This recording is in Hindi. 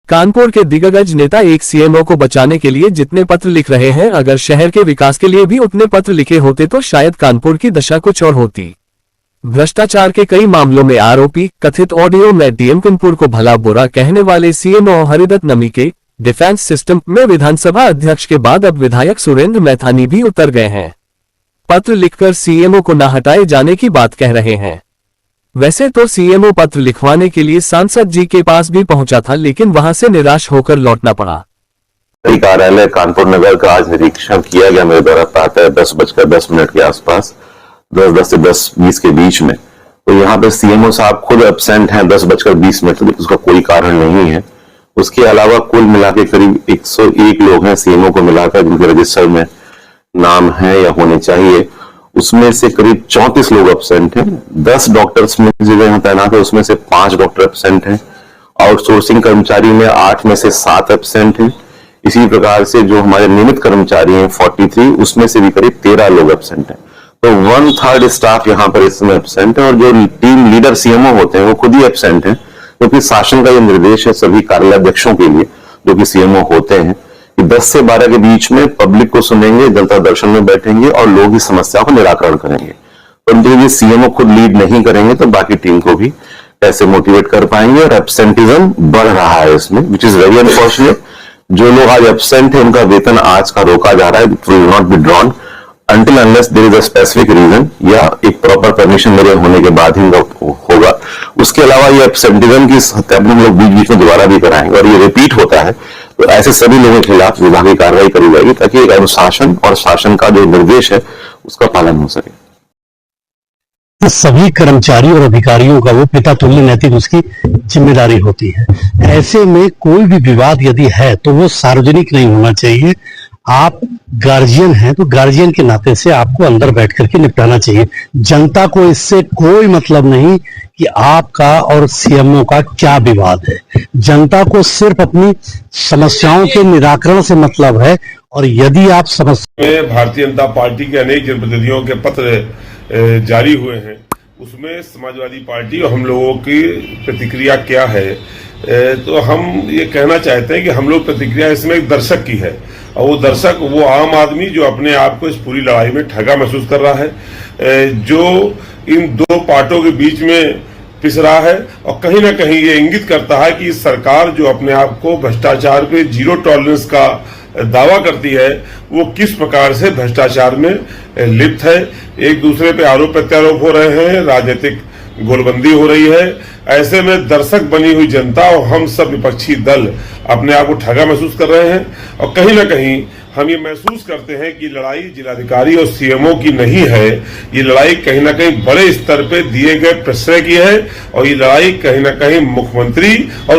कानपुर के दिग्गज नेता एक सीएमओ को बचाने के लिए जितने पत्र लिख रहे हैं, अगर शहर के विकास के लिए भी उतने पत्र लिखे होते तो शायद कानपुर की दशा कुछ और होती। भ्रष्टाचार के कई मामलों में आरोपी कथित ऑडियो में डीएम कानपुर को भला बुरा कहने वाले सीएमओ हरिदत्त नमी के डिफेंस सिस्टम में विधानसभा अध्यक्ष के बाद अब विधायक सुरेंद्र मैथानी भी उतर गए हैं। पत्र लिखकर सीएमओ को न हटाए जाने की बात कह रहे हैं। वैसे तो सीएमओ पत्र लिखवाने के लिए सांसद जी के पास भी पहुंचा था, लेकिन वहां से निराश होकर लौटना पड़ा। कार्यालय कानपुर नगर का आज निरीक्षण किया गया। मेरे द्वारा प्रातः 10:10 के आसपास 10 से 10:20 के बीच में। तो यहाँ पे सीएमओ साहब खुद एब्सेंट हैं 10:20 तक, उसका कोई कारण नहीं है। उसके अलावा कुल मिला के करीब 101 लोग हैं सीएमओ को मिलाकर जिनके रजिस्टर में नाम है या होने चाहिए। उसमें से करीब 34 लोग एब्सेंट हैं। 10 डॉक्टर्स में जगह यहाँ तैनात है, उसमें से 5 डॉक्टर एब्सेंट हैं। आउटसोर्सिंग कर्मचारी में 8 में से 7 एब्सेंट हैं। इसी प्रकार से जो हमारे नियमित कर्मचारी हैं 43, उसमें से भी करीब 13 लोग एब्सेंट हैं। तो 1/3 स्टाफ यहाँ पर इस समय एब्सेंट है। और जो टीम लीडर सीएमओ होते हैं वो खुद ही एब्सेंट है, क्योंकि शासन का ये निर्देश है सभी कार्यालयाध्यक्षों के लिए जो कि सीएमओ होते हैं कि 10 से 12 के बीच में पब्लिक को सुनेंगे, जनता दर्शन में बैठेंगे और लोग की समस्याओं का निराकरण करेंगे। परंतु यदि सीएमओ खुद लीड नहीं करेंगे तो बाकी टीम को भी कैसे मोटिवेट कर पाएंगे। और एब्सेंटिज्म बढ़ रहा है इसमें, विच इज वेरी अनफॉर्चुनेट। जो लोग आज एब्सेंट है उनका वेतन आज का रोका जा रहा है, it will not be drawn until unless there is a specific reason या एक प्रॉपर परमिशन मेरे होने के बाद ही होगा। उसके अलावा ये एब्सेंटिज्म की सत्यापन हम लोग बीच बीच में दोबारा भी कराएंगे और ये रिपीट होता है तो ऐसे सभी लोगों के खिलाफ विभागीय कार्रवाई करी जाएगी ताकि एक अनुशासन और शासन का जो निर्देश है उसका पालन हो सके। सभी कर्मचारी और अधिकारियों का वो पिता तुल्य नैतिक उसकी जिम्मेदारी होती है। ऐसे में कोई भी विवाद यदि है तो वो सार्वजनिक नहीं होना चाहिए। आप गार्जियन हैं तो गार्जियन के नाते से आपको अंदर बैठ करके निपटाना चाहिए। जनता को इससे कोई मतलब नहीं कि आपका और सीएमओ का क्या विवाद है। जनता को सिर्फ अपनी समस्याओं के निराकरण से मतलब है। और यदि आप समस्या में भारतीय जनता पार्टी के अनेक जनप्रतिनिधियों के पत्र जारी हुए हैं, उसमें समाजवादी पार्टी और हम लोगों की प्रतिक्रिया क्या है, तो हम ये कहना चाहते हैं कि हम लोग प्रतिक्रिया इसमें एक दर्शक की है। और वो दर्शक वो आम आदमी जो अपने आप को इस पूरी लड़ाई में ठगा महसूस कर रहा है, जो इन दो पार्टों के बीच में पिस रहा है और कहीं ना कहीं ये इंगित करता है कि सरकार जो अपने आप को भ्रष्टाचार पे 0 टॉलरेंस का दावा करती है वो किस प्रकार से भ्रष्टाचार में लिप्त है। एक दूसरे पे आरोप प्रत्यारोप हो रहे हैं, राजनीतिक गोलबंदी हो रही है। ऐसे में दर्शक बनी हुई जनता और हम सब विपक्षी दल अपने आप को ठगा महसूस कर रहे हैं। और कहीं ना कहीं हम ये महसूस करते हैं कि लड़ाई जिलाधिकारी और सीएमओ की नहीं है, ये लड़ाई कहीं ना कहीं बड़े स्तर पे दिए गए प्रश्रय की है। और ये लड़ाई कहीं ना कहीं मुख्यमंत्री और